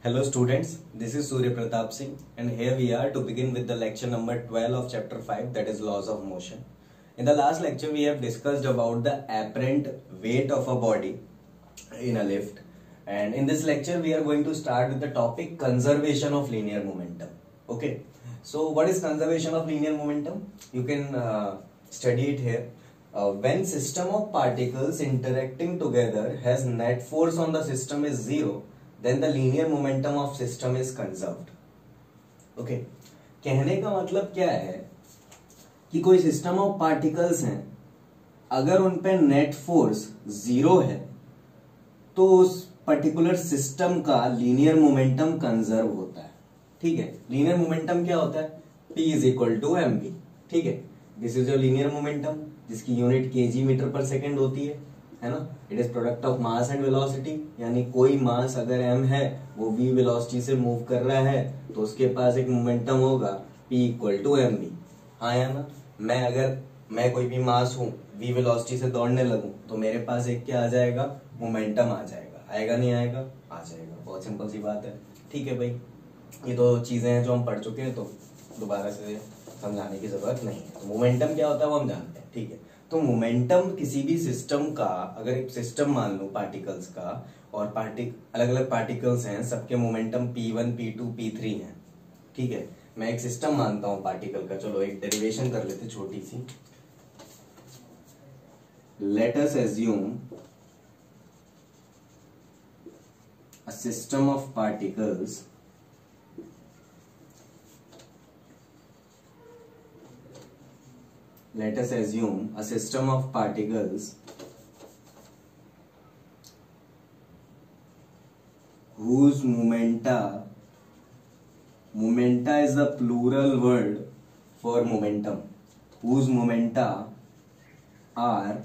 Hello students, this is Surya Pratap Singh and here we are to begin with the lecture number 12 of chapter 5, that is laws of motion. In the last lecture we have discussed about the apparent weight of a body in a lift, and in this lecture we are going to start with the topic conservation of linear momentum. Okay, so what is conservation of linear momentum? You can study it here. When system of particles interacting together has net force on the system is 0, then the linear momentum of system is conserved. Okay, कहने का मतलब क्या है कि कोई system of particles हैं, अगर उन पे नेट फोर्स 0 है तो उस पर्टिकुलर सिस्टम का लीनियर मोमेंटम कंजर्व होता है. ठीक है, लीनियर मोमेंटम क्या होता है? P is equal to mv. ठीक है, this is your linear momentum जिसकी यूनिट kg मीटर पर सेकेंड होती है ना. It is product of mass and velocity, यानी कोई मास अगर m है वो v वेलोसिटी से मूव कर रहा है तो उसके पास एक मोमेंटम होगा P इक्वल टू mv. हाँ या ना. मैं कोई भी मास हूँ, v वेलोसिटी से दौड़ने लगूं तो मेरे पास एक क्या आ जाएगा? मोमेंटम आ जाएगा. आएगा नहीं आएगा? आ जाएगा. बहुत सिंपल सी बात है. ठीक है भाई, ये तो चीजें हैं जो हम पढ़ चुके हैं तो दोबारा से समझाने की जरूरत नहीं है. तो मोमेंटम क्या होता है वो हम जानते हैं. ठीक है, तो मोमेंटम किसी भी सिस्टम का, अगर एक सिस्टम मान लो पार्टिकल्स का, और अलग अलग पार्टिकल्स हैं, सबके मोमेंटम P1, P2, P3 हैं. ठीक है, मैं एक सिस्टम मानता हूं पार्टिकल का. चलो एक डेरिवेशन कर लेते छोटी सी. Let us assume a system of particles let us assume a system of particles whose momenta is the plural word for momentum, whose momenta are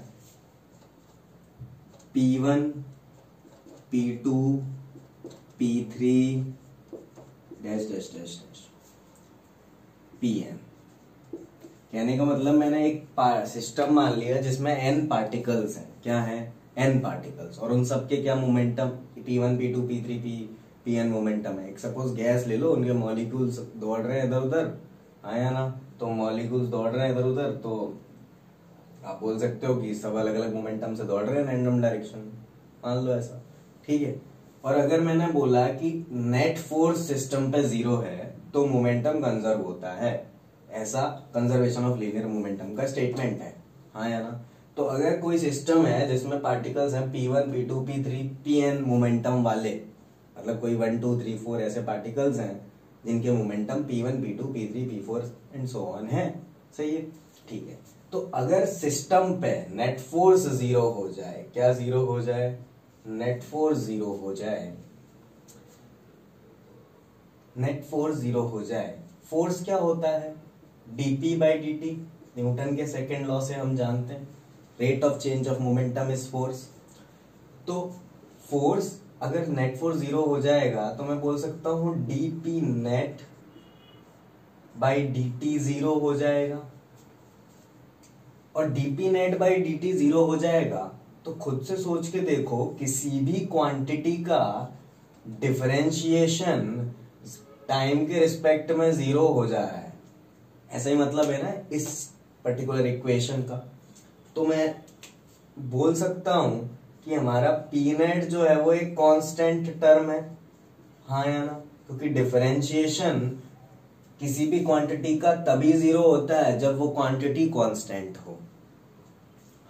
P1, P2, P3 dash Pn. कहने का मतलब मैंने एक system मान लिया जिसमें n particles हैं. क्या है? n पार्टिकल्स, और उन सबके क्या momentum P1, P2, P3, Pn momentum है. एक सपोज गैस ले लो, उनके मॉलिक्यूल्स दौड़ रहे हैं इधर उधर. आया ना, तो मॉलिक्यूल्स दौड़ रहे हैं इधर उधर, तो आप बोल सकते हो कि सब अलग अलग मोमेंटम से दौड़ रहे हैं रैंडम डायरेक्शन. मान लो ऐसा. ठीक है, और अगर मैंने बोला कि नेट फोर्स सिस्टम पे 0 है तो मोमेंटम कंजर्व होता है, ऐसा कंजर्वेशन ऑफ लीनियर मोमेंटम का स्टेटमेंट है. हाँ या ना. तो अगर कोई सिस्टम है जिसमें पार्टिकल्स हैं P1, P2, P3, Pn momentum वाले, मतलब कोई 1, 2, 3, 4 ऐसे पार्टिकल्स हैं जिनके momentum P1, P2, P3, P4 and so on है. सही है. ठीक है, तो अगर सिस्टम पे नेट फोर्स 0 हो जाए, क्या 0 हो जाए? नेट फोर्स 0 हो जाए. नेट फोर्स 0 हो जाए. फोर्स क्या होता है? dp by dt, न्यूटन के सेकेंड लॉ से हम जानते हैं, rate of change of momentum is force. तो फोर्स अगर नेट फोर्स 0 हो जाएगा तो मैं बोल सकता हूं dp नेट बाई dt 0 हो जाएगा. और dp नेट बाई dt 0 हो जाएगा तो खुद से सोच के देखो, किसी भी क्वांटिटी का डिफरेंशिएशन टाइम के रिस्पेक्ट में 0 हो जा रहा है. ऐसा ही मतलब है ना इस पर्टिकुलर इक्वेशन का. तो मैं बोल सकता हूं कि हमारा पी नेट जो है वो एक कांस्टेंट टर्म है. हाँ या ना, क्योंकि डिफरेंशिएशन किसी भी क्वांटिटी का तभी 0 होता है जब वो क्वांटिटी कांस्टेंट हो.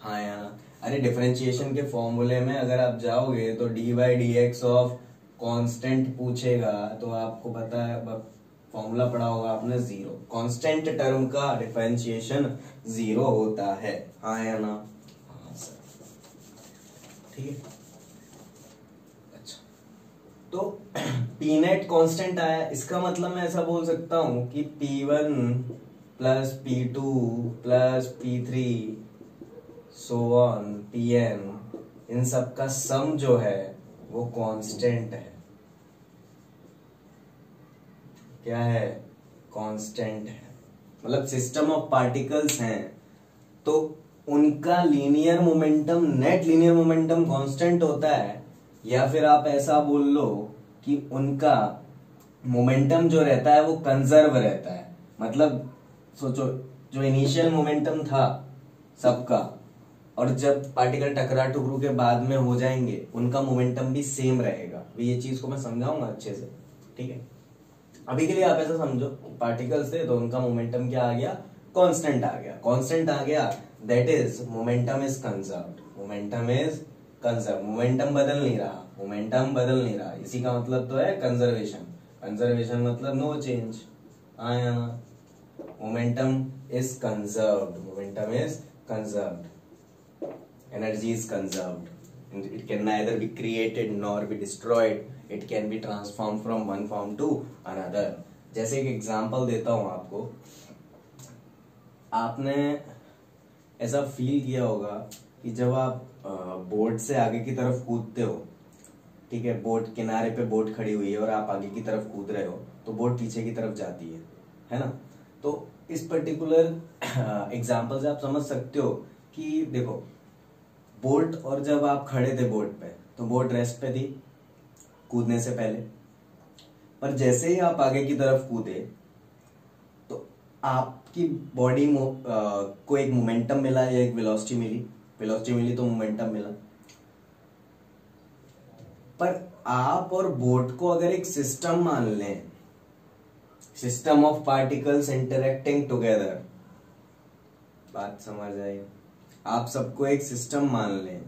हाँ या ना. अरे डिफरेंशिएशन के फॉर्मूले में अगर आप जाओगे तो dy/dx ऑफ कांस्टेंट पूछेगा तो आपको पता है, फॉर्मूला पढ़ा होगा आपने, 0. कांस्टेंट टर्म का डिफरेंशिएशन 0 होता है. हाँ या ना? हाँ सर. ठीक है. अच्छा, तो पी नेट कांस्टेंट आया, इसका मतलब मैं ऐसा बोल सकता हूं कि P1 plus P2 plus P3 so on Pn, इन सब का सम जो है वो कांस्टेंट है. क्या है? कांस्टेंट है. मतलब सिस्टम ऑफ पार्टिकल्स हैं तो उनका linear momentum, net linear momentum constant होता है. या फिर आप ऐसा बोल लो कि उनका मोमेंटम जो रहता है वो कंजर्व रहता है। मतलब सोचो, जो इनिशियल मोमेंटम था सबका, और जब पार्टिकल टकरा टुकरू के बाद में हो जाएंगे उनका मोमेंटम भी सेम रहेगा। ये चीज को मैं समझाऊंगा अच्छे से, ठीक है। अभी के लिए आप ऐसा समझो कि पार्टिकल्स थे तो उनका मोमेंटम क्या आ गया, कांस्टेंट आ गया। कांस्टेंट आ गया, that is momentum is conserved. Momentum is conserve, momentum बदल नहीं रहा, मोमेंटम बदल नहीं रहा। इसी का मतलब तो है कंजर्वेशन। कंजर्वेशन मतलब नो चेंज, आया ना। Momentum is conserved, momentum is conserved, energy is conserved. It can neither be created nor be destroyed. It can be transformed from one form to another. जैसे एक एग्जांपल देता हूं आपको, आपने ऐसा फील किया होगा कि जब आप बोट से आगे की तरफ कूदते हो, ठीक है, बोट किनारे पे बोट खड़ी हुई है और आप आगे की तरफ कूद रहे हो तो बोट पीछे की तरफ जाती है ना। तो इस पर्टिकुलर एग्जांपल से आप समझ सकते हो कि देखो, बोट, और जब आप खड़े थे बोट पे तो बोट रेस्ट पे थी कूदने से पहले, पर जैसे ही आप आगे की तरफ कूदे तो आपकी बॉडी को एक मोमेंटम मिला या एक वेलोसिटी मिली। वेलोसिटी मिली तो मोमेंटम मिला। पर आप और बोट को अगर एक सिस्टम मान लें, system of particles interacting together, बात समझ आई? आप सबको एक सिस्टम मान लें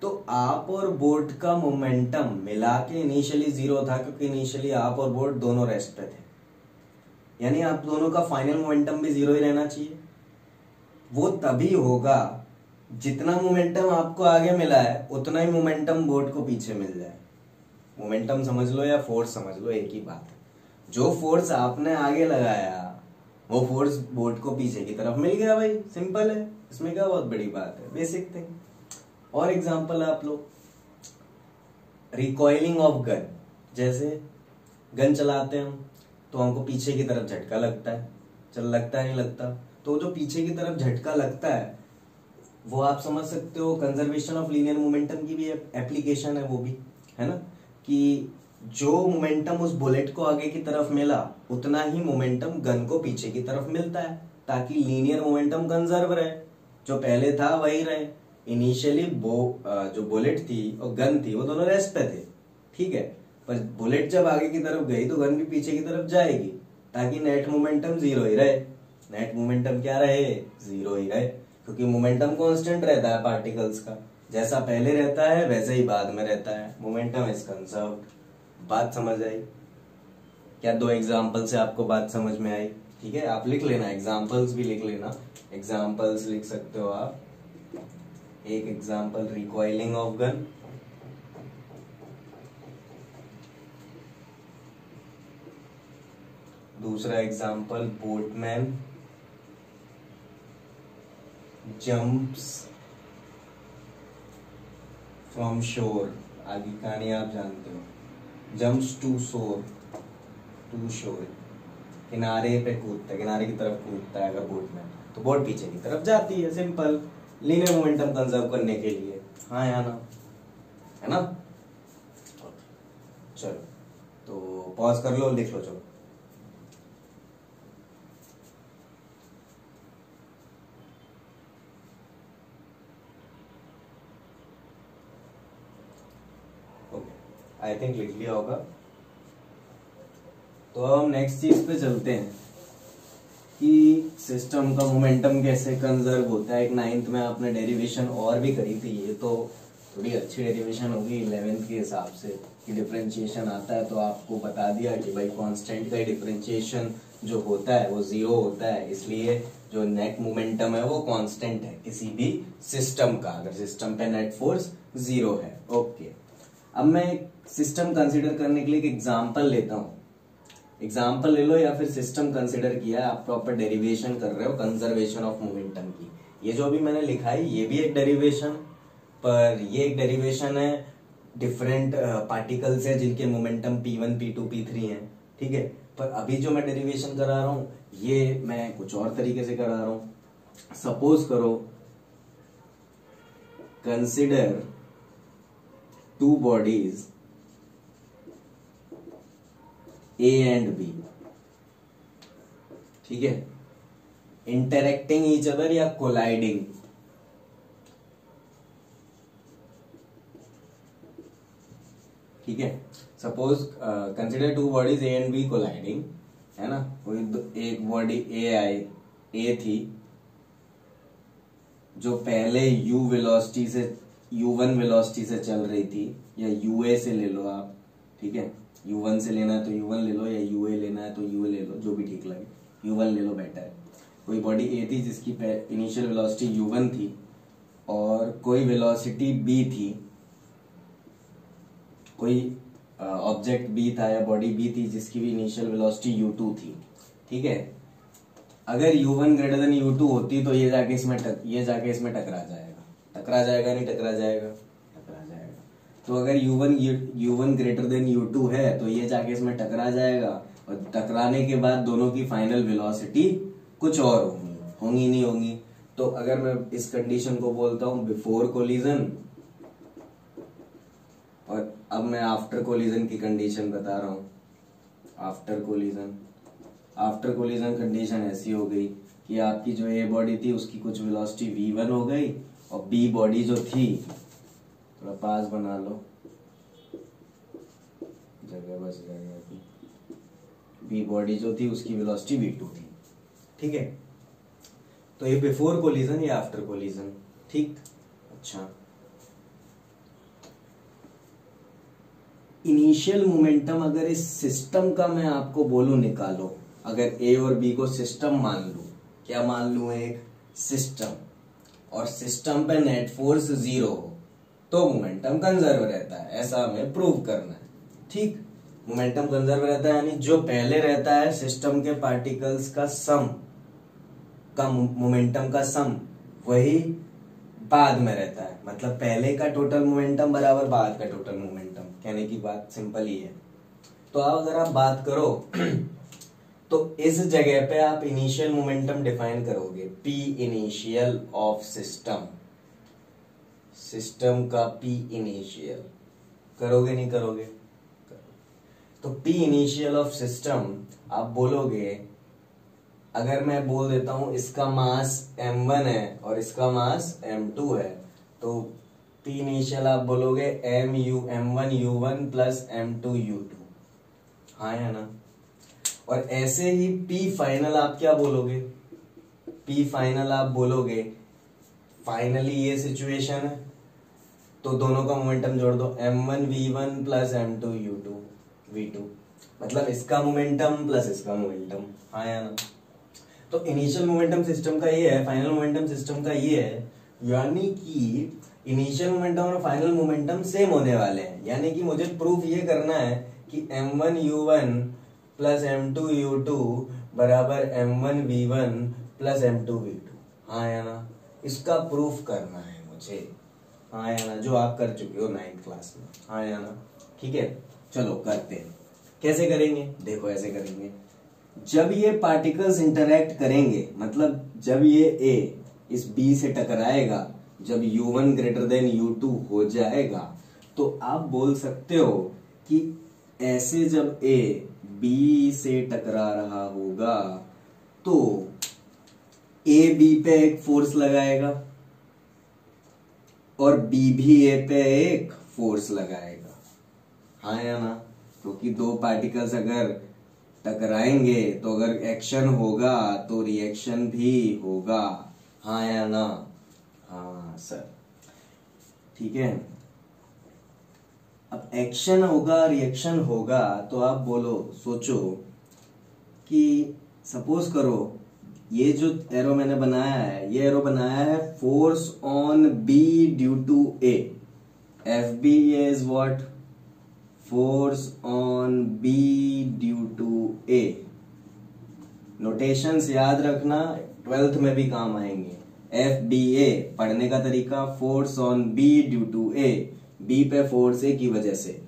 तो आप और बोट का मोमेंटम मिला के इनिशियली 0 था, क्योंकि इनिशियली आप और बोट दोनों रेस्ट पे थे। यानी आप दोनों का फाइनल मोमेंटम भी 0 ही रहना चाहिए। वो तभी होगा जितना मोमेंटम आपको आगे मिला है उतना ही मोमेंटम बोट को पीछे मिल जाए। मोमेंटम समझ लो या फोर्स समझ लो, एक ही बात है। जो फोर्स आपने आगे लगाया वो फोर्स बोट को पीछे की तरफ मिल गया भाई, सिंपल है, इसमें क्या बहुत बड़ी बात है, बेसिक थिंग। और एग्जांपल आप लो, रिकॉइलिंग ऑफ गन। जैसे गन चलाते हैं हम तो हमको पीछे की तरफ झटका लगता है, चल लगता है नहीं लगता, तो जो पीछे की तरफ झटका लगता है वो आप समझ सकते हो कंजर्वेशन ऑफ लीनियर मोमेंटम की भी एप्लीकेशन है वो भी, है ना। कि जो मोमेंटम उस बुलेट को आगे की तरफ मिला उतना ही मोमेंटम गन को पीछे की तरफ मिलता है, ताकि लीनियर मोमेंटम कंजर्व रहे, जो पहले था वही रहे। इनिशियली जो बुलेट थी और गन थी वो दोनों रेस्ट पे थे, ठीक है, पर बुलेट जब आगे की तरफ गई तो गन भी पीछे की तरफ जाएगी, ताकि नेट मोमेंटम 0 ही रहे। नेट मोमेंटम क्या रहे, 0 ही रहे, क्योंकि मोमेंटम कांस्टेंट रहता है पार्टिकल्स का, जैसा पहले रहता है वैसे ही बाद में रहता है। Momentum is conserved. बात समझ आई क्या? 2 एग्जांपल से आपको बात समझ में आई? ठीक है, आप लिख लेना, एग्जांपल्स भी लिख लेना। एग्जांपल्स लिख सकते हो आप। एक एग्जांपल रिकॉइलिंग ऑफ गन, दूसरा एग्जांपल बोटमैन जंप्स फ्रॉम शोर। आगे कहानी आप जानते हो, जंप्स टू शोर, किनारे पे कूदता है, किनारे की तरफ कूदता है अगर बोटमैन, तो बोट पीछे की तरफ जाती है, सिंपल, लीनियर मोमेंटम कंजर्व करने के लिए। हाँ या ना, है ना। चलो तो पॉज कर लो, लिख लो। चलो आई थिंक लिख लिया होगा। तो अब हम नेक्स्ट चीज पे चलते हैं कि सिस्टम का मोमेंटम कैसे कंजर्व होता है। एक 9th में आपने डेरिवेशन और भी करी थी, ये तो थोड़ी अच्छी डेरिवेशन होगी 11th के हिसाब से कि डिफरेंशिएशन आता है, तो आपको बता दिया कि भाई कांस्टेंट का डिफरेंशिएशन जो होता है वो 0 होता है, इसलिए जो नेट मोमेंटम है वो कांस्टेंट है किसी भी सिस्टम का, अगर सिस्टम पे नेट फोर्स 0 है। ओके, अब मैं एक सिस्टम कंसीडर करने के लिए एक एग्जांपल लेता हूं। एग्जांपल ले लो या फिर सिस्टम कंसीडर किया है, आप प्रॉपर डेरिवेशन कर रहे हो कंजर्वेशन ऑफ मोमेंटम की। ये जो भी मैंने लिखा है ये भी एक डेरिवेशन, पर ये एक डेरिवेशन है डिफरेंट पार्टिकल्स है जिनके मोमेंटम P1 P2 P3 हैं, ठीक है। पर अभी जो मैं डेरिवेशन करा रहा हूं ये मैं कुछ और तरीके से करा रहा हूं। सपोज करो, consider two bodies A and B, ठीक है, इंटरेक्टिंग ईच अदर या कोलाइडिंग, ठीक है। Suppose consider two bodies A and B colliding, है ना, कोई एक बॉडी ए थी जो पहले u1 वेलोसिटी से चल रही थी, या ua से ले लो आप, ठीक है, u1 से लेना है तो u1 ले लो, या ua लेना है तो ua ले लो, जो भी ठीक लगे, u1 ले लो बेटर है। कोई बॉडी ए थी जिसकी इनिशियल वेलोसिटी u1 थी और कोई वेलोसिटी b थी, कोई ऑब्जेक्ट b था या बॉडी b थी जिसकी भी इनिशियल वेलोसिटी u2 थी, ठीक है। अगर u1 ग्रेटर देन u2 होती तो ये जाके इसमें टकरा जाएगा, नहीं टकरा जाएगा, टकरा जाएगा। तो अगर u1 ग्रेटर देन u2 है तो ये जाके इसमें टकरा जाएगा, और टकराने के बाद दोनों की फाइनल वेलोसिटी कुछ और होंगी नहीं होंगी। तो अगर मैं इस कंडीशन को बोलता हूं बिफोर कोलिजन, और अब मैं आफ्टर कोलिजन की कंडीशन बता रहा हूं। आफ्टर कोलिजन कंडीशन ऐसी हो गई कि आपकी जो ए बॉडी थी उसकी कुछ वेलोसिटी v1 हो गई, और बी बॉडी जो थी, थोड़ा पास बना लो, जगह बच जाएगी, बी बॉडी जो थी उसकी वेलोसिटी v2 थी, ठीक है। तो ये बिफोर कोलिजन या आफ्टर कोलिजन, ठीक। अच्छा, इनिशियल मोमेंटम अगर इस सिस्टम का मैं आपको बोलूं निकालो, अगर ए और बी को सिस्टम मान लूं, क्या मान लूं, एक सिस्टम, और सिस्टम पे नेट फोर्स 0 हो तो मोमेंटम कंजर्व रहता है, ऐसा हमें प्रूव करना है, ठीक। मोमेंटम कंजर्व रहता है यानी जो पहले रहता है सिस्टम के पार्टिकल्स का सम का मोमेंटम का सम वही बाद में रहता है, मतलब पहले का टोटल मोमेंटम बराबर बाद का टोटल मोमेंटम, कहने की बात सिंपल ही है। तो अब अगर आप बात करो तो इस जगह पे आप इनिशियल मोमेंटम डिफाइन करोगे, P इनिशियल ऑफ सिस्टम का P इनिशियल करोगे, नहीं करोगे? तो P इनिशियल ऑफ सिस्टम आप बोलोगे, अगर मैं बोल देता हूं इसका मास m1 है और इसका मास m2 है, तो P इनिशियल आप बोलोगे m1 u1 plus m2 u2, हाँ या ना। और ऐसे ही P फाइनल आप क्या बोलोगे, P फाइनल आप बोलोगे, फाइनली ये सिचुएशन है तो दोनों का मोमेंटम जोड़ दो, m1 v1 plus m2 u2 v2, मतलब इसका मोमेंटम प्लस इसका मोमेंटम, हाँ या ना। तो इनिशियल मोमेंटम सिस्टम का ये है, फाइनल मोमेंटम सिस्टम का ये है, यानी कि इनिशियल मोमेंटम और फाइनल मोमेंटम सेम होने वाले हैं, यानी कि मुझे प्रूफ ये करना है कि m1 u1 plus m2 u2 बराबर m1 v1 plus m2 v2, हाँ या ना। इसका प्रूफ करना है मुझे, हाँ या ना, जो आप कर चुके हो 9th क्लास में, हाँ या ना। ठीक है, चलो करते हैं। कैसे करेंगे, देखो ऐसे करेंगे, जब ये पार्टिकल्स इंटरैक्ट करेंगे, मतलब जब ये A इस B से टकराएगा, जब u1 ग्रेटर देन u2 हो जाएगा, तो आप बोल सकते हो कि ऐसे जब A B से टकरा रहा होगा तो A B पे एक फोर्स लगाएगा और B भी A पे एक फोर्स लगाएगा, हाँ या ना। क्योंकि दो पार्टिकल्स अगर टकराएंगे तो अगर एक्शन होगा तो रिएक्शन भी होगा, हाँ या ना। हाँ सर, ठीक है। अब एक्शन होगा रिएक्शन होगा तो आप बोलो, सोचो कि सपोज करो ये जो एरो मैंने बनाया है, ये एरो बनाया है force on B due to A, F B is what, force on B due to A. Notations याद रखना, 12th में भी काम आएंगे। एफ बी ए पढ़ने का तरीका, force on B due to A, B पे फोर्स ए की वजह से,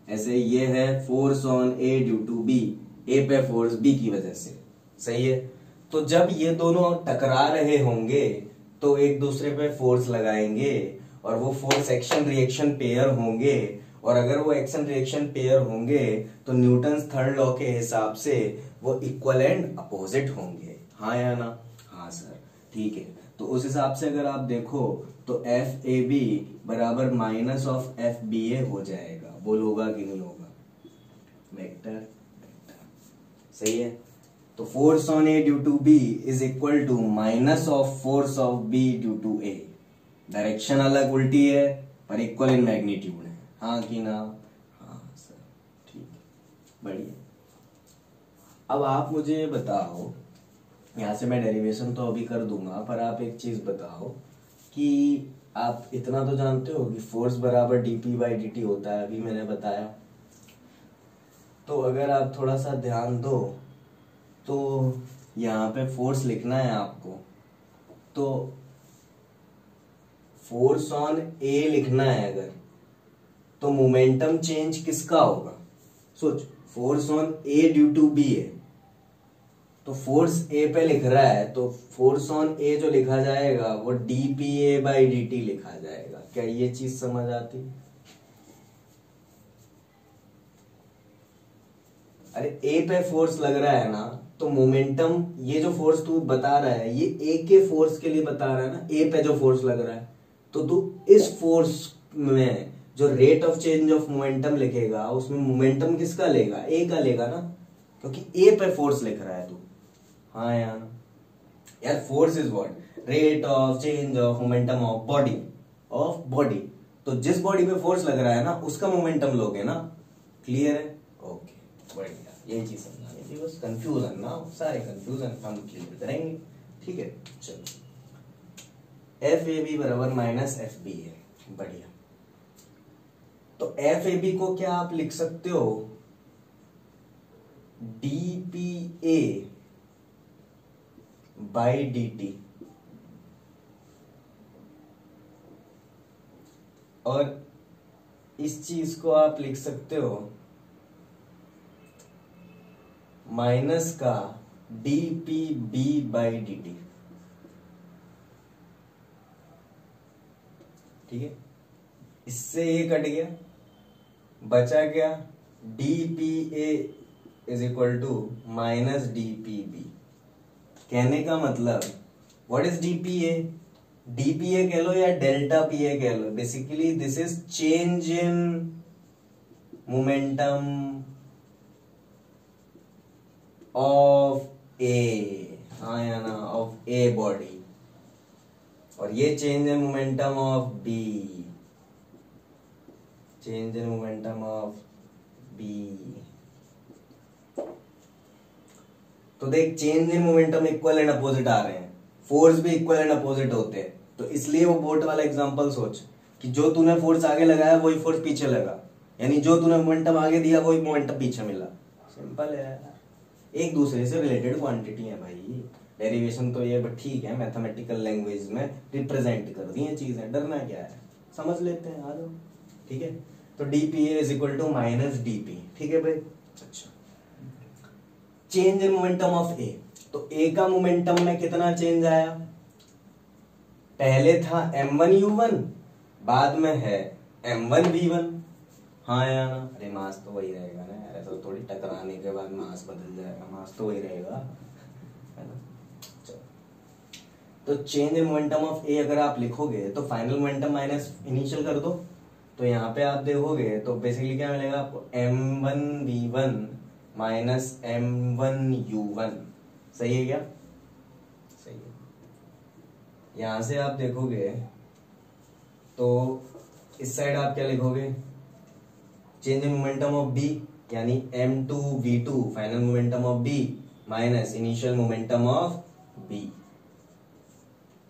ऐसे ये है force on A due to B, A पे फोर्स बी की वजह से, सही है। तो जब ये दोनों टकरा रहे होंगे तो एक दूसरे पे फोर्स लगाएंगे और वो फोर्स एक्शन रिएक्शन पेयर होंगे, और अगर वो एक्शन रिएक्शन पेयर होंगे तो न्यूटन्स थर्ड लॉ के हिसाब से वो इक्वल एंड अपोजिट होंगे। हाँ या ना? हाँ सर, ठीक है। तो उस हिसाब से अगर आप देखो तो एफ ए बी बराबर माइनस ऑफ एफ बी ए हो जाएगा। बोल होगा कि नहीं होगा? वेक्टर सही है। तो force on A due to B is equal to minus of force of B due to A. Direction अलग उल्टी है पर इक्वल इन मैग्नीट्यूड है। हाँ कि ना? हाँ सर, ठीक है, बढ़िया। अब आप मुझे ये बताओ, यहाँ से मैं डेरिवेशन तो अभी कर दूंगा, पर आप एक चीज बताओ कि आप इतना तो जानते हो कि फोर्स बराबर dp बाई dt होता है, अभी मैंने बताया। तो अगर आप थोड़ा सा ध्यान दो तो यहाँ पे फोर्स लिखना है आपको, तो फोर्स ऑन ए लिखना है अगर, तो मोमेंटम चेंज किसका होगा? सोच, force on A due to B है, तो फोर्स ए पे लिख रहा है, तो फोर्स ऑन ए जो लिखा जाएगा वो D P A by d T लिखा जाएगा। क्या ये चीज समझ आती? अरे ए पे फोर्स लग रहा है ना, तो मोमेंटम, ये जो फोर्स तू बता रहा है ये ए के फोर्स के लिए बता रहा है ना, ए पे जो फोर्स लग रहा है, तो तू इस फोर्स में जो rate of change of momentum लिखेगा उसमें मोमेंटम किसका लेगा? ए का लेगा ना, क्योंकि ए पे फोर्स लिख रहा है तू। हाँ यार force is what? Rate of change of momentum of body. तो जिस बॉडी पे फोर्स लग रहा है ना उसका मोमेंटम लोगे ना। क्लियर है? ओके, बढ़िया, यही चीज समझानी थी बस। कंफ्यूजन ना, सारे कंफ्यूजन हम क्लियर करेंगे। ठीक है, चलो। एफ ए बी बराबर माइनस एफ बी है, बढ़िया। तो एफ ए बी को क्या आप लिख सकते हो? D P A by d T, और इस चीज को आप लिख सकते हो माइनस का d p B by d t. ठीक है, इससे ये कट गया, बचा क्या? D P A is equal to minus D p B. कहने का मतलब what is d P A? D P A कह लो या डेल्टा पी ए कह लो, basically this is change in momentum of A. हाँ या ना? ऑफ ए बॉडी, और ये change in momentum of B, change in momentum of B. तो देख, change in momentum equal and opposite आ रहे हैं, फोर्स भी इक्वल एंड अपोजिट होते हैं, तो इसलिए वो बोट वाला एग्जांपल सोच कि जो तूने फोर्स आगे लगाया वही फोर्स पीछे लगा, यानी जो तूने मोमेंटम आगे दिया वही मोमेंटम पीछे मिला। सिंपल है, एक दूसरे से रिलेटेड क्वांटिटी है भाई। डेरिवेशन तो ये बट ठीक है, मैथमेटिकल लैंग्वेज में रिप्रेजेंट कर दी है चीजें, डरना क्या है, समझ लेते हैं, आ जाओ। ठीक है, तो D P A is equal to minus D P. ठीक है भाई, अच्छा। Change in momentum of A, तो ए का मोमेंटम में कितना चेंज आया? पहले था m1u1, बाद में है m1v1। हाँ या ना? अरे मास तो वही रहेगा ना यार, ऐसा तो थोड़ी टकराने के बाद मास बदल जाएगा, मास तो वही रहेगा, है ना? चलो, तो चेंज इन मोमेंटम ऑफ ए अगर आप लिखोगे तो फाइनल मोमेंटम माइनस इनिशियल कर दो, तो यहाँ पे आप देखोगे तो बेसिकली क्या मिलेगा आपको? m1v1 minus m1u1। सही है क्या? सही है। यहां से आप देखोगे तो इस साइड आप क्या लिखोगे? Change in momentum of B, यानी m2v2 final momentum of B minus initial momentum of B.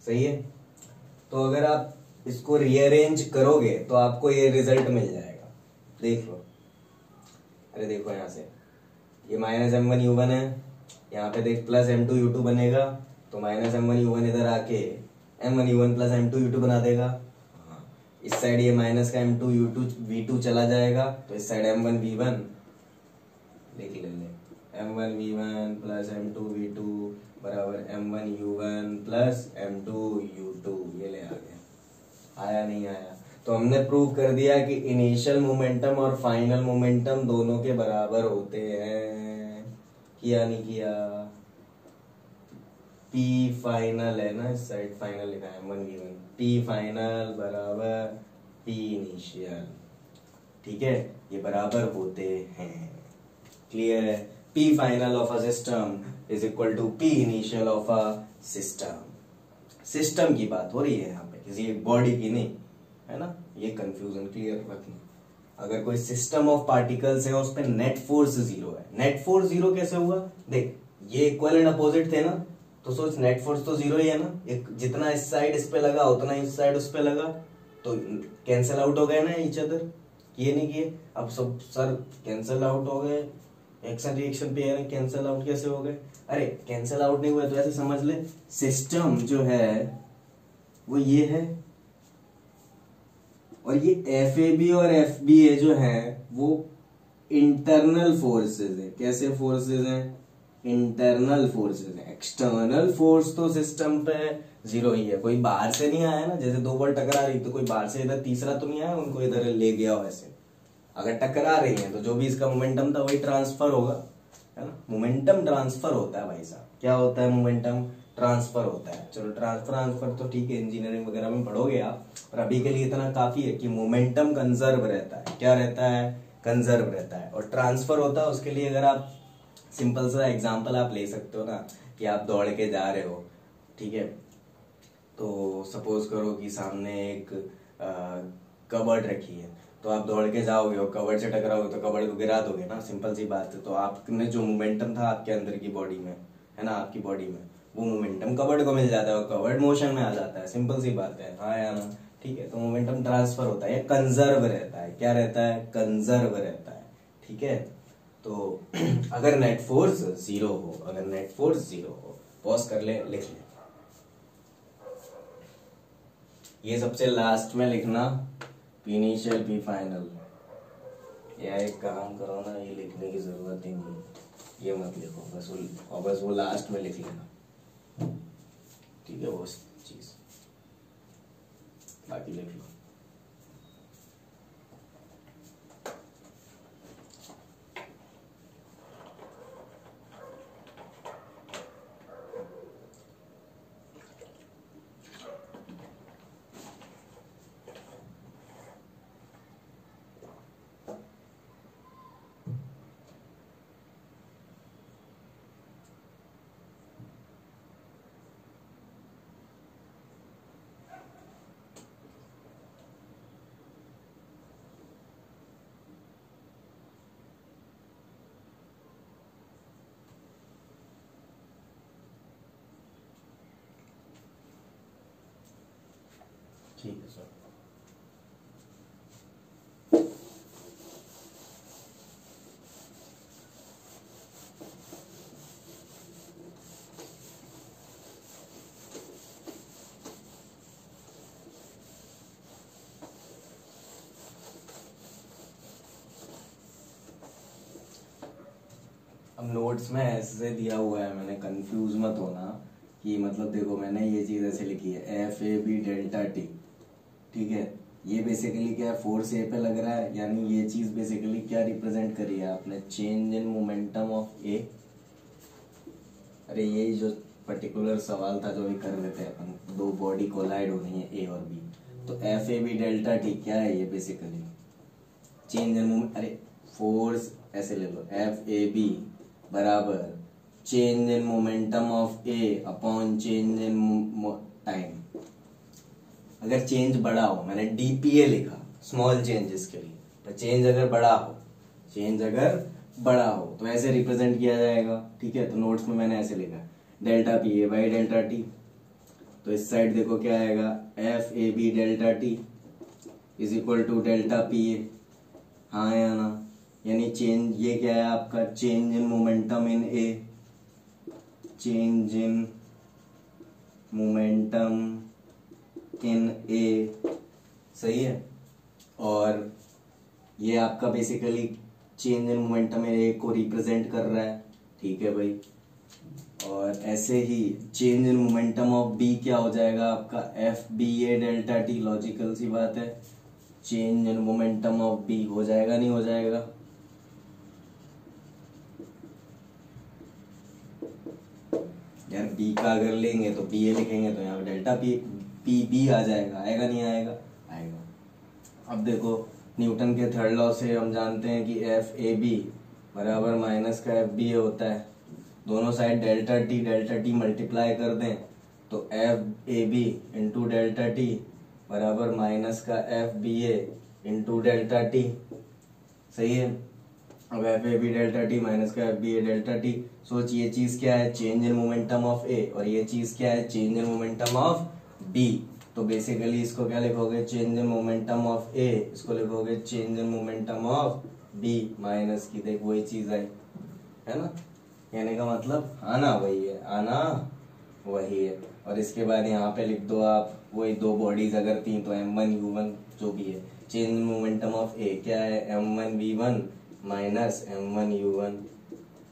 सही है। तो अगर आप इसको रीअरेंज करोगे तो आपको ये रिजल्ट मिल जाएगा, देख लो। अरे देखो, यहां से ये माइनस m1u1 है, यहाँ पे देख प्लस m2u2 बनेगा, तो माइनस m1u1 इधर आके m1u1 प्लस m2u2 बना देगा। इस साइड ये माइनस का m2u2v2 चला जाएगा, तो इस साइड m1v1 लिख ले, m1v1 प्लस m2v2 बराबर m1u1 प्लस m2u2, ये ले आ गया। आया नहीं आया? तो हमने प्रूव कर दिया कि इनिशियल मोमेंटम और फाइनल मोमेंटम दोनों के बराबर होते हैं। किया नहीं किया? पी फाइनल है ना, इस साइड फाइनल लिखा है, वन गिवन, पी फाइनल बराबर पी इनिशियल। ठीक है, ये बराबर होते हैं। क्लियर है? P final of a system is equal to P initial of a system. System की बात हो रही है यहाँ पे, किसी एक बॉडी की नहीं, है ना? ये कंफ्यूजन क्लियर रखना। अगर कोई सिस्टम ऑफ पार्टिकल्स है उस पे नेट फोर्स जीरो है। नेट फोर्स जीरो कैसे हुआ? देख, ये इक्वल एंड अपोजिट थे ना, तो सोच नेट फोर्स तो जीरो ही है ना। एक जितना इस साइड इस पे लगा उतना इस साइड उस पे लगा, तो कैंसिल आउट हो गए ना ईच अदर। किए नहीं किए? अब सब सर कैंसिल आउट हो गए, एक्शन रिएक्शन पे है, कैंसिल आउट कैसे हो गए? अरे कैंसिल आउट नहीं हुए तो ऐसे समझ ले, सिस्टम जो है वो ये है, और ये एफ ए बी और एफ बी ए जो है वो इंटरनल फोर्सेस है। कैसे फोर्सेस हैं? इंटरनल फोर्सेस है। एक्सटर्नल फोर्स तो सिस्टम पे जीरो ही है, कोई बाहर से नहीं आया ना। जैसे दो बॉल टकरा रही तो कोई बाहर से इधर तीसरा तो नहीं आया उनको इधर ले गया हो। ऐसे अगर टकरा रही है तो जो भी इसका मोमेंटम था वही ट्रांसफर होगा, है ना? मोमेंटम ट्रांसफर होता है भाई साहब। क्या होता है? मोमेंटम ट्रांसफर होता है। चलो ट्रांसफर तो ठीक है, इंजीनियरिंग वगैरह में पढ़ोगे आप, पर अभी के लिए इतना काफी है कि मोमेंटम कंजर्व रहता है। क्या रहता है? कंजर्व रहता है। और ट्रांसफर होता है, उसके लिए अगर आप सिंपल सा एग्जांपल आप ले सकते हो ना, कि आप दौड़ के जा रहे हो, ठीक है, तो सपोज करो कि सामने एक कबर्ड रखी है, तो आप दौड़ के जाओगे और कबर्ड से टकराओगे तो कबर्ड को गिरा दोगे ना, सिंपल सी बात है। तो आपने जो मोमेंटम था आपके अंदर की बॉडी में, है ना, आपकी बॉडी में, वो मोमेंटम कबर्ड को मिल जाता है और कबर्ड मोशन में आ जाता है। सिंपल सी बात है, हाँ या ना? ठीक है, तो मोमेंटम ट्रांसफर होता है, कंजर्व रहता है। क्या रहता है? कंजर्व रहता है। ठीक है, तो अगर नेट फोर्स जीरो हो, अगर नेट फोर्स जीरो हो, पॉज कर ले, लिख ले, ये सबसे लास्ट में लिखना, पी इनिशियल पी फाइनल। या एक काम करो ना, ये लिखने की जरूरत ही नहीं, ये मत लिखो, बस वो लास्ट में लिख लेना। ठीक है, वो चीज बाकी लिख लो। ठीक है सर। अब नोट्स में ऐसे दिया हुआ है, मैंने, कंफ्यूज मत होना कि मतलब देखो मैंने ये चीज ऐसे लिखी है, F A B delta T. ठीक है, ये बेसिकली क्या है? फोर्स ए पे लग रहा है, यानी ये चीज बेसिकली क्या रिप्रेजेंट करी है आपने? चेंज इन मोमेंटम ऑफ ए। अरे यही जो पर्टिकुलर सवाल था जो भी कर लेते हैं अपन, दो बॉडी कोलाइड होनी है ए और बी, तो F A B delta T क्या है? ये बेसिकली चेंज इन मोमेंट, अरे फोर्स ऐसे ले लो, एफ ए बी बराबर change in momentum of A upon change in time. अगर चेंज बड़ा हो, मैंने डीपीए लिखा स्मॉल चेंजेस के लिए, तो चेंज अगर बड़ा हो, चेंज अगर बड़ा हो तो ऐसे रिप्रेजेंट किया जाएगा। ठीक है, तो नोट्स में मैंने ऐसे लिखा, delta p A by delta t. तो इस साइड देखो क्या आएगा, F A B delta t is equal to delta p A. हाँ या ना? यानी चेंज, ये क्या है आपका? Change in momentum in A, change in momentum in A, सही है। और ये आपका basically change in momentum in A को रिप्रेजेंट कर रहा है। ठीक है भाई, और ऐसे ही change in momentum of B क्या हो जाएगा आपका F B A delta t, logical सी बात है। Change in momentum of B हो जाएगा नहीं हो जाएगा? यार बी का अगर लेंगे तो बी ए लिखेंगे तो यहाँ पे डेल्टा पी पी बी आ जाएगा, आएगा नहीं आएगा? आएगा। अब देखो न्यूटन के थर्ड लॉ से हम जानते हैं कि एफ ए बी बराबर माइनस का एफ बी ए होता है। दोनों साइड डेल्टा टी मल्टीप्लाई कर दें तो F A B into delta T बराबर माइनस का F B A into delta T. सही है। अब F A B delta T minus का F B A delta T. सोच ये चीज क्या है? Change in momentum of A, और ये चीज क्या है? Change in momentum of B. तो बेसिकली इसको क्या लिखोगे? Change in momentum of A, इसको लिखोगे change in momentum of B minus की। देख वही चीज आई है ना, कहने का मतलब आना वही है, आना वही है। और इसके बाद यहाँ पे लिख दो आप वही दो बॉडीज अगर थी तो m1 u1 जो भी है। चेंज इन मोमेंटम ऑफ ए क्या है? m1 v1 minus m1 u1।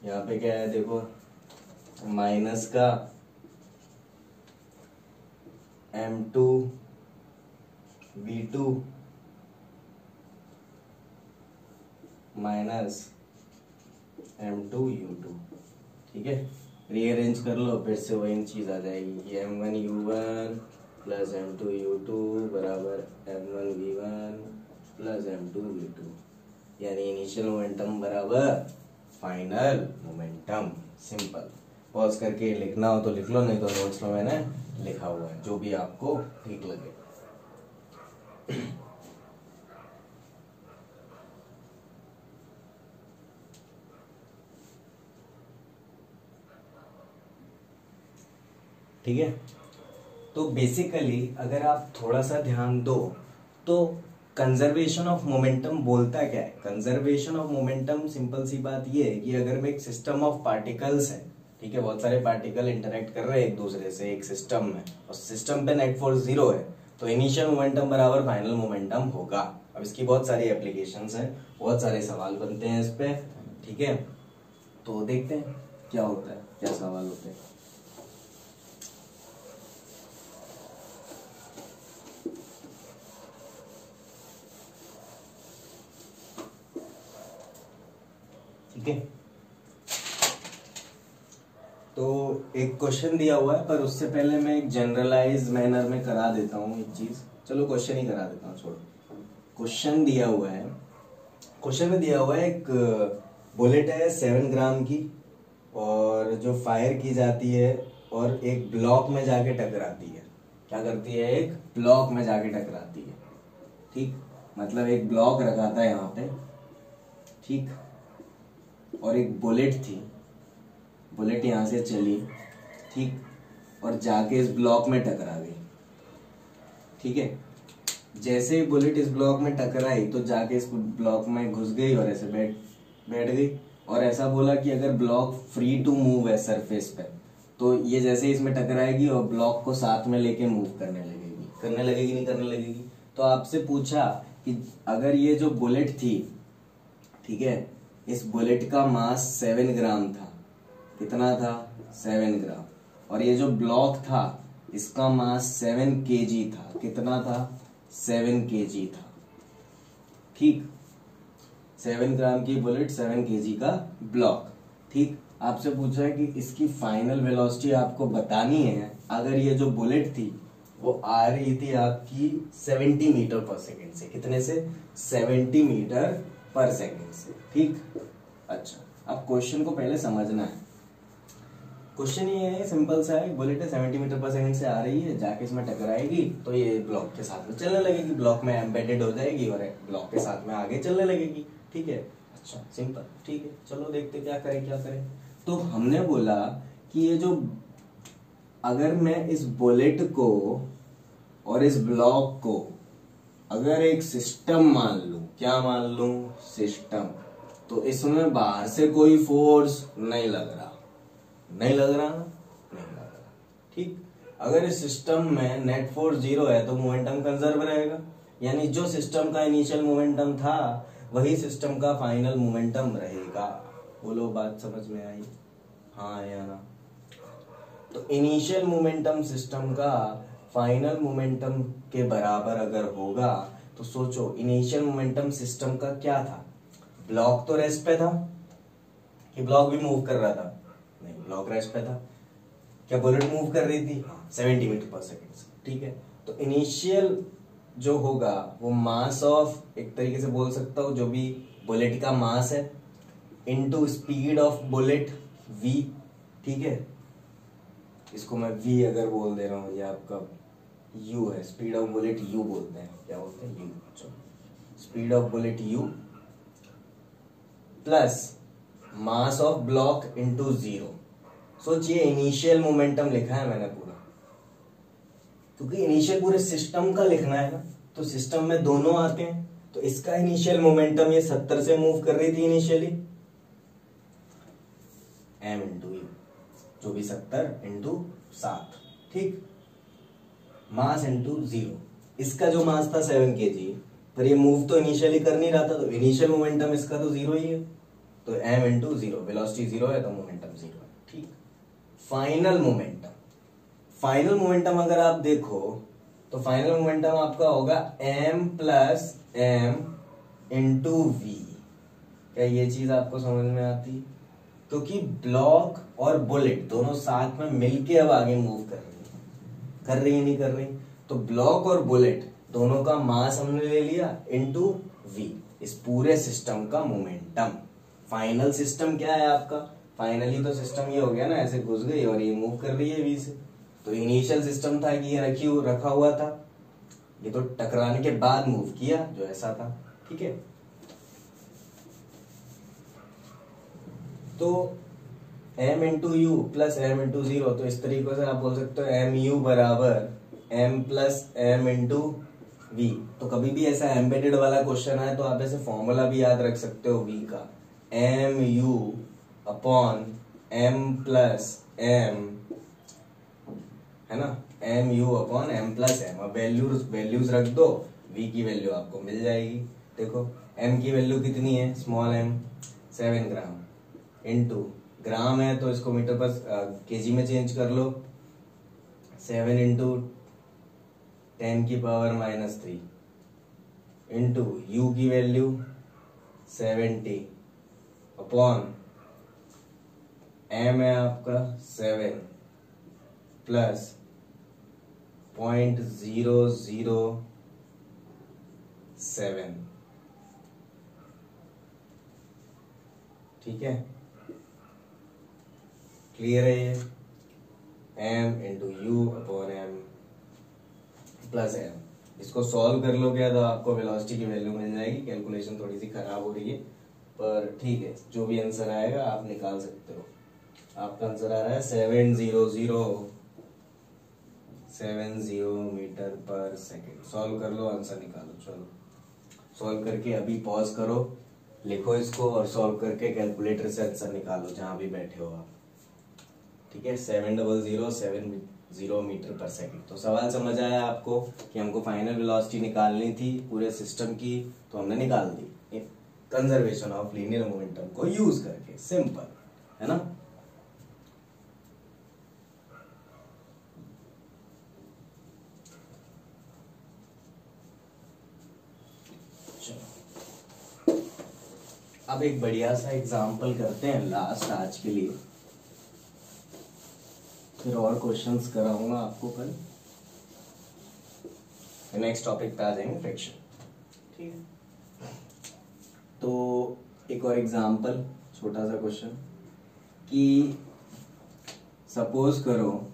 यहाँ पे क्या है देखो, माइनस का m2 v2 minus m2 u2। ठीक है, रीअरेंज कर लो फिर से वही चीज आ जाएगी। ये m1 u1 plus m2 u2 बराबर m1 v1 plus m2 v2, यानी इनिशियल मोमेंटम बराबर फाइनल मोमेंटम। सिंपल। पॉज करके लिखना हो तो लिख लो, नहीं तो नोट्स में मैंने लिखा हुआ है, जो भी आपको ठीक लगे। ठीक है, तो बेसिकली अगर आप थोड़ा सा ध्यान दो तो कंजर्वेशन ऑफ मोमेंटम बोलता क्या है? कंजर्वेशन ऑफ मोमेंटम सिंपल सी बात ये है कि अगर मैं एक सिस्टम ऑफ पार्टिकल्स है, ठीक है, बहुत सारे पार्टिकल इंटरेक्ट कर रहे हैं एक दूसरे से एक सिस्टम में, और सिस्टम पे नेट फोर्स 0 है, तो इनिशियल मोमेंटम बराबर फाइनल मोमेंटम होगा। अब इसकी बहुत सारी एप्लीकेशंस हैं, बहुत सारे सवाल बनते हैं इस पे। ठीक है, तो देखते हैं क्या होता है, क्या सवाल होते हैं। ठीक है, तो एक क्वेश्चन दिया हुआ है, पर उससे पहले मैं एक जनरलाइज मैनर में करा देता हूँ एक चीज। चलो क्वेश्चन ही करा देता हूँ, छोड़ो। क्वेश्चन दिया हुआ है, क्वेश्चन में दिया हुआ है एक बुलेट है 7 ग्राम की, और जो फायर की जाती है और एक ब्लॉक में जाके टकराती है। क्या करती है? एक ब्लॉक में जाके टकराती है। ठीक, मतलब एक ब्लॉक रखा था यहाँ पे, ठीक, और एक बुलेट थी, बुलेट यहाँ से चली, ठीक, और जाके इस ब्लॉक में टकरा गई। ठीक है, जैसे ही बुलेट इस ब्लॉक में टकराई तो जाके इस ब्लॉक में घुस गई और ऐसे बैठ गई। और ऐसा बोला कि अगर ब्लॉक फ्री टू मूव है सरफेस पे, तो ये जैसे इसमें टकराएगी और ब्लॉक को साथ में लेके मूव करने लगेगी, नहीं करने लगेगी। तो आपसे पूछा कि अगर ये जो बुलेट थी, ठीक है, इस बुलेट का मास 7 ग्राम था, कितना था? 7 ग्राम, और ये जो ब्लॉक था इसका मास 7 kg था, कितना था? 7 kg था। ठीक, 7 ग्राम की बुलेट, 7 kg का ब्लॉक। ठीक, आपसे पूछा है कि इसकी फाइनल वेलोसिटी आपको बतानी है। अगर ये जो बुलेट थी वो आ रही थी आपकी 70 मीटर पर सेकेंड से, कितने से? 70 मीटर पर सेकेंड से। ठीक, अच्छा, अब क्वेश्चन को पहले समझना है। क्वेश्चन ये है, सिंपल सा है, बुलेट है 70 मीटर पर सेकंड से आ रही है, जाके इसमें टकराएगी तो ये ब्लॉक के साथ में चलने लगेगी, ब्लॉक में एम्बेडेड हो जाएगी और ब्लॉक के साथ में आगे चलने लगेगी। ठीक है, अच्छा, सिंपल। ठीक है, चलो देखते क्या करें। तो हमने बोला कि ये जो, अगर मैं इस बुलेट को और इस ब्लॉक को अगर एक सिस्टम मान लूं, क्या मान लूं? सिस्टम, तो इसमें बाहर से कोई फोर्स नहीं लग रहा ना। ठीक, अगर इस सिस्टम में नेट फोर्स 0 है तो मोमेंटम कंजर्व रहेगा, यानी जो सिस्टम का इनिशियल मोमेंटम था वही सिस्टम का फाइनल मोमेंटम रहेगा। बोलो, बात समझ में आई? हाँ या ना? तो इनिशियल मोमेंटम सिस्टम का फाइनल मोमेंटम के बराबर अगर होगा तो सोचो इनिशियल मोमेंटम सिस्टम का क्या था, ब्लॉक तो रेस्ट पे था कि ब्लॉक भी मूव कर रहा था, नहीं ब्लॉक रेस्ट पे था, क्या बुलेट मूव कर रही थी, 70 मीटर पर सेकेंड से, ठीक है। तो इनिशियल जो होगा वो मास ऑफ, एक तरीके से बोल सकता हूँ जो भी बुलेट का मास है into speed of bullet v, ठीक है। इसको मैं v अगर बोल दे रहा हूँ, ये आपका u है, स्पीड ऑफ बुलेट u बोलते हैं, क्या बोलते हैं u, चलो speed of bullet u plus mass of block into 0। सोचिए इनिशियल मोमेंटम लिखा है मैंने पूरा, क्योंकि इनिशियल पूरे सिस्टम का लिखना है ना, तो सिस्टम में दोनों आते हैं। तो इसका इनिशियल मोमेंटम ये 70 से मूव कर रही थी इनिशियली, m इंटू यू, जो भी 70 इंटू 7, ठीक, मास इंटू 0। इसका जो मास था 7 kg, पर ये मूव तो इनिशियली कर नहीं रहा था, तो इनिशियल मोमेंटम इसका तो 0 ही है, तो m इंटू 0, वेलोसिटी 0 है तो मोमेंटम 0 है, ठीक। फाइनल मोमेंटम, फाइनल मोमेंटम अगर आप देखो तो फाइनल मोमेंटम आपका होगा m plus m into v. क्या ये चीज आपको समझ में आती? क्योंकि ब्लॉक और बुलेट दोनों साथ में मिलके अब आगे मूव कर रही है नहीं कर रही, तो ब्लॉक और बुलेट दोनों का मास हमने ले लिया इंटू वी, इस पूरे सिस्टम का मोमेंटम। फाइनल सिस्टम क्या है आपका, फाइनली तो सिस्टम ये हो गया ना, ऐसे घुस गई और ये मूव कर रही है वी से। तो इनिशियल सिस्टम था कि ये रखा हुआ था, ये तो टकराने के बाद मूव किया जो ऐसा था, ठीक है। तो m into u plus m into 0, तो इस तरीके से आप बोल सकते हो एम यू बराबर m plus m into V. तो कभी भी ऐसा एम्बेडेड वाला क्वेश्चन आए तो आप ऐसे फॉर्मूला भी याद रख सकते हो v का, M U upon m plus m, है ना, M U upon M plus M. अब वैल्यूज रख दो, v की वैल्यू आपको मिल जाएगी। देखो m की वैल्यू कितनी है, स्मॉल m 7 ग्राम, इनटू ग्राम है तो इसको मीटर पर केजी में चेंज कर लो, 7 इंटू 10 की पावर -3 इंटू यू की वैल्यू 70 अपॉन m है आपका 7 प्लस 0.007, ठीक है, क्लियर है ये, m into you upon m plus m। इसको सॉल्व कर लोगे तो आपको वेलोसिटी की वैल्यू मिल जाएगी। कैलकुलेशन थोड़ी सी खराब हो रही है पर ठीक है, जो भी आंसर आएगा आप निकाल सकते हो। आपका आंसर आ रहा है 700 मीटर पर सेकेंड। सॉल्व कर लो, आंसर निकालो। चलो सॉल्व करके अभी पॉज करो, लिखो इसको और सॉल्व करके कैलकुलेटर से आंसर निकालो जहां भी बैठे हो आप, ठीक है। 700 मीटर पर सेकेंड। तो सवाल समझ आया आपको कि हमको फाइनल वेलोसिटी निकालनी थी पूरे सिस्टम की, तो हमने निकाल दी कंजर्वेशन ऑफ लीनियर मोमेंटम को यूज करके। सिंपल है ना। अब एक बढ़िया सा एग्जाम्पल करते हैं लास्ट आज के लिए, फिर और क्वेश्चंस कराऊंगा आपको कल। नेक्स्ट टॉपिक पे आ जाएंगे, फ्रिक्शन, ठीक है। तो एक और एग्जाम्पल, छोटा सा क्वेश्चन कि सपोज करो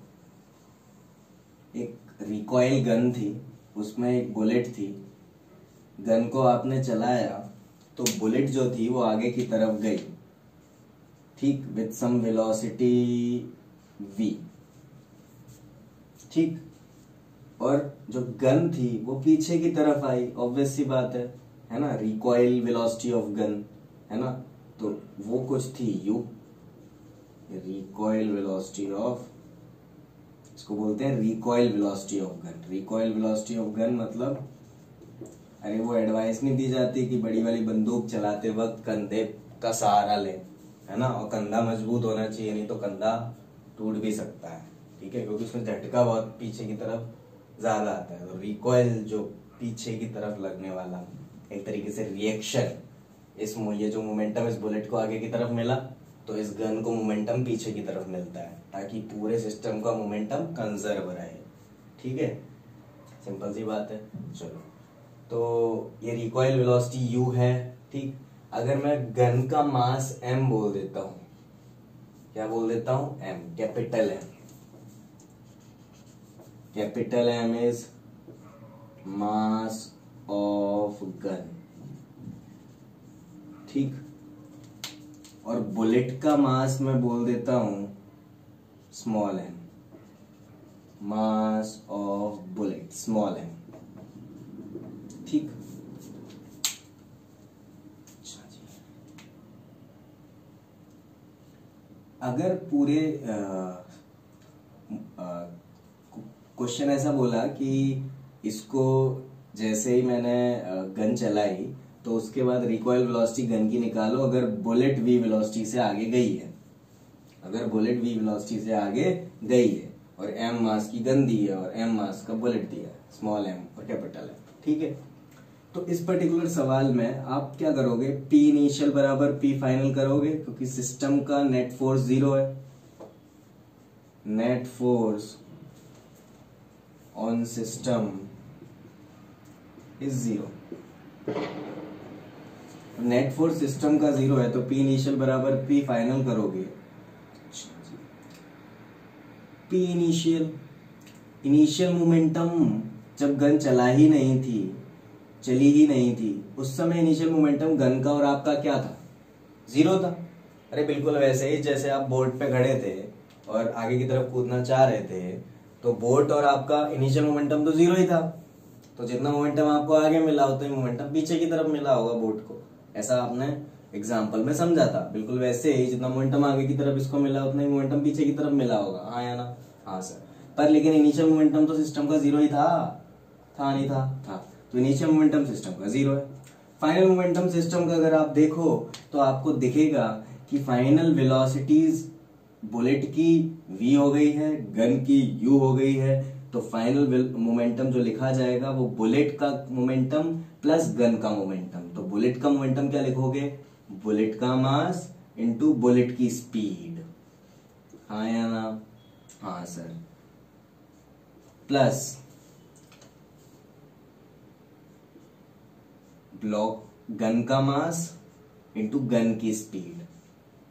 एक रिकॉइल गन थी, उसमें एक बुलेट थी, गन को आपने चलाया तो बुलेट जो थी वो आगे की तरफ गई, ठीक, विथ सम वेलोसिटी v, ठीक, और जो गन थी वो पीछे की तरफ आई, ऑब्वियस सी बात है ना, रिकॉइल वेलोसिटी ऑफ गन, है ना, तो वो कुछ थी u, रिकॉइल वेलोसिटी ऑफ, इसको बोलते हैं recoil velocity of gun. Recoil velocity of gun मतलब, अरे वो एडवाइस नहीं दी जाती कि बड़ी वाली बंदूक चलाते वक्त कंधे का सहारा ले, है ना, और कंधा मजबूत होना चाहिए, नहीं तो कंधा टूट भी सकता है, ठीक है, क्योंकि उसमें झटका बहुत पीछे की तरफ ज्यादा आता है, तो रिकॉइल जो पीछे की तरफ लगने वाला एक तरीके से रिएक्शन, ये जो मोमेंटम इस बुलेट को आगे की तरफ मिला, तो इस गन को मोमेंटम पीछे की तरफ मिलता है, ताकि पूरे सिस्टम का मोमेंटम कंजर्व रहे। ठीक है, सिंपल सी बात है। चलो, तो ये रिकॉइल वेलोसिटी u है। ठीक, अगर मैं गन का मास m बोल देता हूं, क्या बोल देता हूं, m, capital M। Capital M is mass of gun. ठीक, और बुलेट का मास मैं बोल देता हूं small m, mass of bullet small m। ठीक, अगर पूरे क्वेश्चन ऐसा बोला कि इसको जैसे ही मैंने गन चलाई तो उसके बाद रिकॉइल वेलोसिटी गन की निकालो अगर बुलेट v वेलोसिटी से आगे गई है, अगर बुलेट v वेलोसिटी से आगे गई है और m मास की गन दी है और m मास का बुलेट दिया है, स्मॉल m और कैपिटल M। ठीक है, तो इस पर्टिकुलर सवाल में आप क्या करोगे, P इनिशियल बराबर P फाइनल करोगे, क्योंकि सिस्टम का नेट फोर्स 0 है, net force on system is 0। Net force system का 0 है, तो P इनिशियल बराबर P फाइनल करोगे। P इनिशियल मोमेंटम जब गन चली ही नहीं थी, उस समय इनिशियल मोमेंटम गन का और आपका क्या था, 0 था। अरे बिल्कुल वैसे ही जैसे आप बोट पे खड़े थे और आगे की तरफ कूदना चाह रहे थे, तो बोट और आपका इनिशियल मोमेंटम तो 0 ही था, तो जितना मोमेंटम आपको आगे मिला उतना ही मोमेंटम पीछे की तरफ मिला होगा बोट को, ऐसा आपने एग्जाम्पल में समझा था। बिल्कुल वैसे ही जितना मोमेंटम आगे की तरफ इसको मिला उतना ही मोमेंटम पीछे की तरफ मिला होगा, हाँ या ना, हाँ सर। पर लेकिन इनिशियल मोमेंटम तो सिस्टम का 0 ही था नहीं था, तो इनिशियल मोमेंटम सिस्टम का 0 है। फाइनल मोमेंटम सिस्टम का अगर आप देखो तो आपको दिखेगा कि फाइनल वेलोसिटीज बुलेट की v हो गई है, गन की u हो गई है, तो फाइनल मोमेंटम जो लिखा जाएगा वो बुलेट का मोमेंटम प्लस गन का मोमेंटम। तो बुलेट का मोमेंटम क्या लिखोगे, बुलेट का मास इंटू बुलेट की स्पीड, हाँ या ना, हाँ सर, प्लस ब्लॉक गन का मास इंटू गन की speed,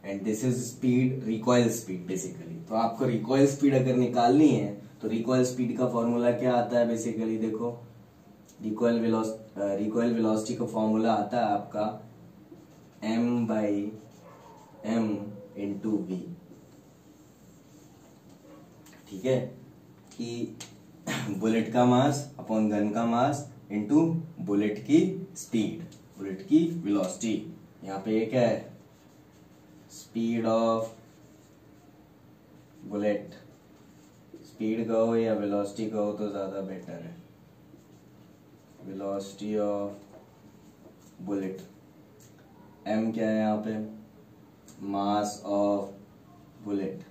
and this is speed, recoil speed basically. तो आपको रिकॉइल स्पीड अगर निकालनी है तो रिकॉइल स्पीड का फॉर्मूला क्या आता है, बेसिकली देखो, रिकॉइल वेलोसिटी का फॉर्मूला आता है आपका m/m इंटू v। ठीक है, कि बुलेट का मास अपॉन गन का मास इंटू बुलेट की स्पीड, बुलेट की वेलोसिटी। यहाँ पे ये क्या है, स्पीड ऑफ बुलेट, स्पीड कहो या वेलोसिटी कहो तो ज्यादा बेटर है, वेलोसिटी ऑफ बुलेट। m क्या है यहाँ पे, मास ऑफ बुलेट,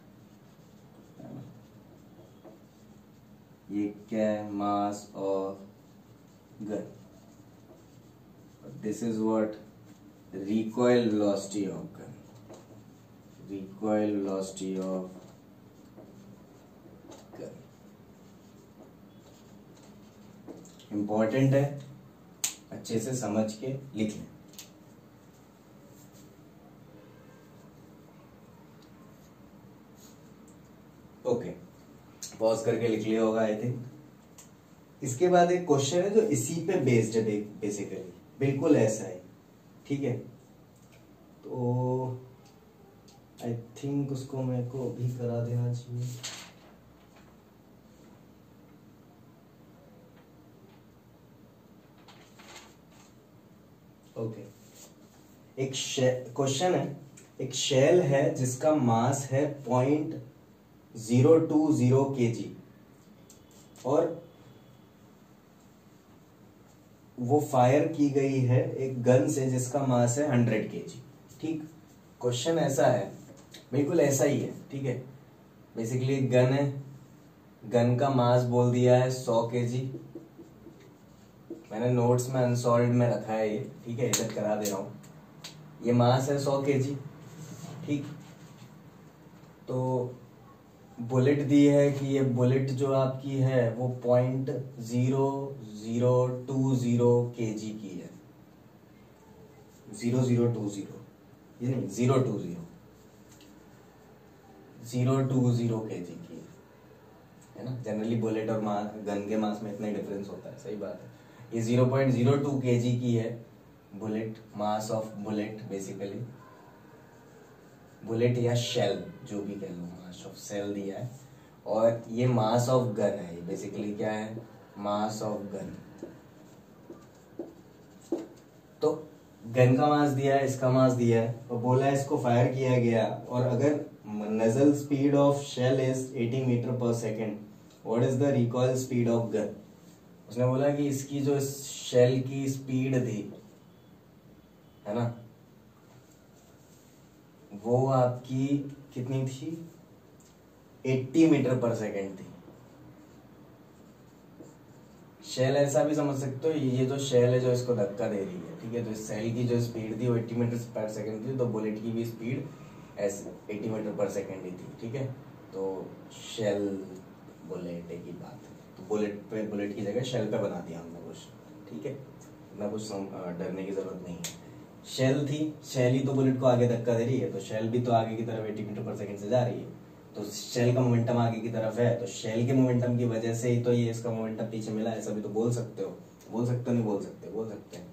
ये क्या है, mass of gun. This is what, recoil velocity of gun, recoil velocity of gun. Important है, अच्छे से समझ के लिख लें। ओके, पॉज करके लिख लिया होगा आई थिंक। इसके बाद एक क्वेश्चन है जो इसी पे बेस्ड है, बेसिकली बिल्कुल ऐसा है। ठीक है, तो आई थिंक उसको मेरे को अभी करा देना चाहिए। ओके, एक क्वेश्चन है, एक शेल है जिसका मास है 0.020 kg और वो फायर की गई है एक गन से जिसका मास है 100 kg। ठीक, क्वेश्चन ऐसा है, बिल्कुल ऐसा ही है। ठीक है, बेसिकली एक गन है गन का मास बोल दिया है 100 kg। मैंने नोट्स में अनसॉल्व्ड में रखा है ये, ठीक है, इधर करा दे रहा हूँ। ये मास है 100 kg, ठीक। तो बुलेट दी है कि ये बुलेट जो आपकी है वो 0.0020 kg की है। 0020, ये नहीं 020 kg की है ना। जनरली बुलेट और गन के मास में इतना डिफरेंस होता है, सही बात है। ये 0.02 kg की है bullet, mass of bullet basically. Bullet या शेल जो भी कह लो, मास ऑफ सेल दिया है। और ये मास ऑफ गन है, बेसिकली क्या है, मास ऑफ गन। तो गन का मास दिया है, इसका मास दिया है, और बोला है इसको फायर किया गया, और अगर muzzle speed of shell is 80 metre पर second, what is the recoil speed of gun. उसने बोला कि इसकी जो शेल की स्पीड थी, है ना, वो आपकी कितनी थी, 80 मीटर पर सेकेंड थी। शेल ऐसा भी समझ सकते हो, ये जो शेल है जो इसको धक्का दे रही है, ठीक है, तो इस सेल की जो स्पीड थी वो 80 मीटर पर सेकेंड थी, तो बुलेट की भी स्पीड ऐसे 80 मीटर पर सेकेंड ही थी, ठीक है। तो शेल बुलेट एक ही बात है, तो बुलेट पे, बुलेट की जगह शेल पे बना दिया हमने कुछ, ठीक है, इतना कुछ डरने की जरूरत नहीं है। शेल थी, शेल ही तो बुलेट को आगे धक्का दे रही है, तो शेल भी तो आगे की तरफ 80 मीटर पर सेकेंड से जा रही है, तो शेल का मोमेंटम आगे की तरफ है, तो शेल के मोमेंटम की वजह से ही तो ये इसका मोमेंटम पीछे मिला, ऐसा भी तो बोल सकते हो। बोल सकते हो, नहीं बोल सकते, बोल सकते हैं।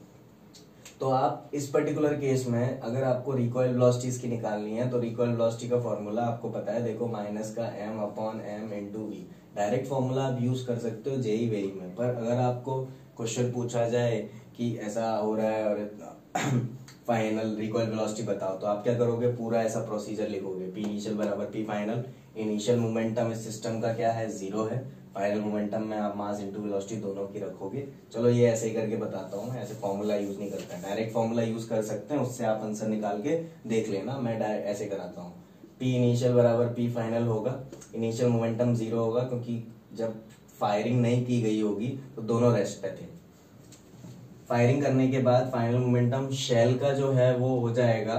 तो आप इस पर्टिकुलर केस में अगर आपको रिकॉइल वेलोसिटी की निकालनी है, तो रिकॉइल वेलोसिटी का फॉर्मूला आपको पता है, देखो, माइनस का m/m × v। डायरेक्ट फॉर्मूला आप यूज कर सकते हो जेई वेई में, पर अगर आपको क्वेश्चन पूछा जाए कि ऐसा हो रहा है और फाइनल रिकॉइल वेलोसिटी बताओ, तो आप क्या करोगे, पूरा ऐसा प्रोसीजर लिखोगे, पी इनिशियल बराबर पी फाइनल। इनिशियल मोमेंटम इस सिस्टम का क्या है, 0 है। फाइनल मोमेंटम में आप मास इनटू वेलोसिटी दोनों की रखोगे। चलो ये ऐसे ही करके बताता हूँ, ऐसे फॉर्मूला यूज नहीं करता, डायरेक्ट फॉर्मूला यूज कर सकते हैं, उससे आप आंसर निकाल के देख लेना। मैं डायरेक्ट ऐसे कराता हूँ, पी इनिशियल बराबर पी फाइनल होगा। इनिशियल मोमेंटम 0 होगा, क्योंकि जब फायरिंग नहीं की गई होगी तो दोनों रेस्ट पे थे। फायरिंग करने के बाद फाइनल मोमेंटम शेल का जो है वो हो जाएगा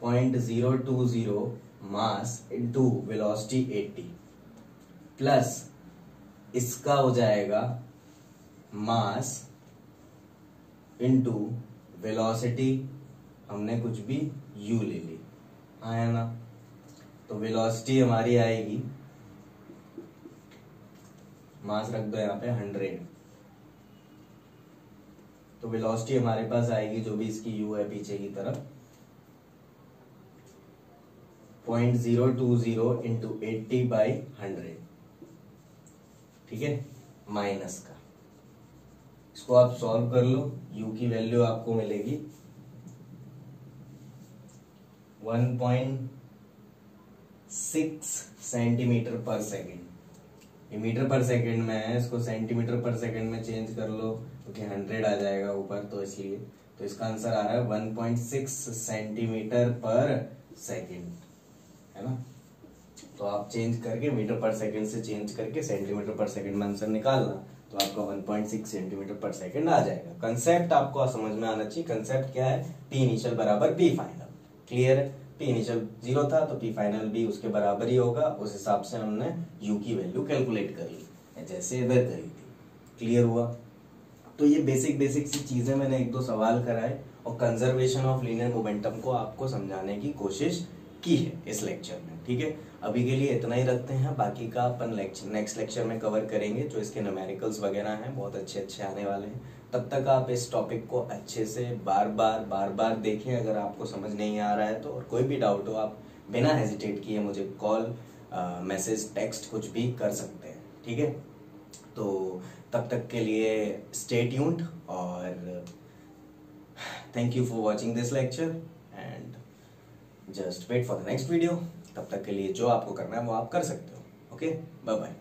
0.020 मास इनटू वेलोसिटी 80, प्लस इसका हो जाएगा मास इनटू वेलोसिटी, हमने कुछ भी u ले ली, हाँ है ना। तो वेलोसिटी हमारी आएगी, मास रख दो यहाँ पे 100, तो वेलोसिटी हमारे पास आएगी जो भी इसकी u है पीछे की तरफ 0.020 इंटू 80/100, ठीक है, माइनस का। इसको आप सॉल्व कर लो, u की वैल्यू आपको मिलेगी 1.6 सेंटीमीटर पर सेकेंड। ये मीटर पर सेकेंड में है, इसको सेंटीमीटर पर सेकेंड में चेंज कर लो, क्योंकि 100 आ जाएगा ऊपर, तो इसलिए तो इसका आंसर आ रहा है 1.6 सेंटीमीटर पर सेकेंड, है ना। तो आप चेंज करके मीटर पर सेकेंड से चेंज करके सेंटीमीटर पर सेकेंड में आंसर निकालना, तो आपका 1.6 सेंटीमीटर पर सेकेंड आ जाएगा। कंसेप्ट आपको समझ में आना चाहिए। कंसेप्ट क्या है, पी इनिशियल बराबर पी फाइनल, क्लियर है। पी इनिशियल 0 था तो पी फाइनल भी उसके बराबर ही होगा, उस हिसाब से हमने यू की वैल्यू कैलकुलेट कर ली, जैसे इधर करी थी, क्लियर हुआ। तो ये बेसिक सी चीजें मैंने 1-2 सवाल कराए और कंजर्वेशन ऑफ लीनियर मोमेंटम को आपको समझाने की कोशिश की है इस लेक्चर में, ठीक है। अभी के लिए इतना ही रखते हैं, बाकी का अपन नेक्स्ट लेक्चर में कवर करेंगे। जो इसके न्यूमेरिकल्स वगैरह हैं बहुत अच्छे आने वाले हैं। तब तक आप इस टॉपिक को अच्छे से बार बार देखें। अगर आपको समझ नहीं आ रहा है तो, और कोई भी डाउट हो, आप बिना हेजिटेट किए मुझे कॉल, मैसेज, टेक्स्ट कुछ भी कर सकते हैं, ठीक है। तो तब तक के लिए स्टे ट्यून्ड और thank you for watching this lecture and just wait for the next video. तब तक के लिए जो आपको करना है वो आप कर सकते हो। Okay, bye bye.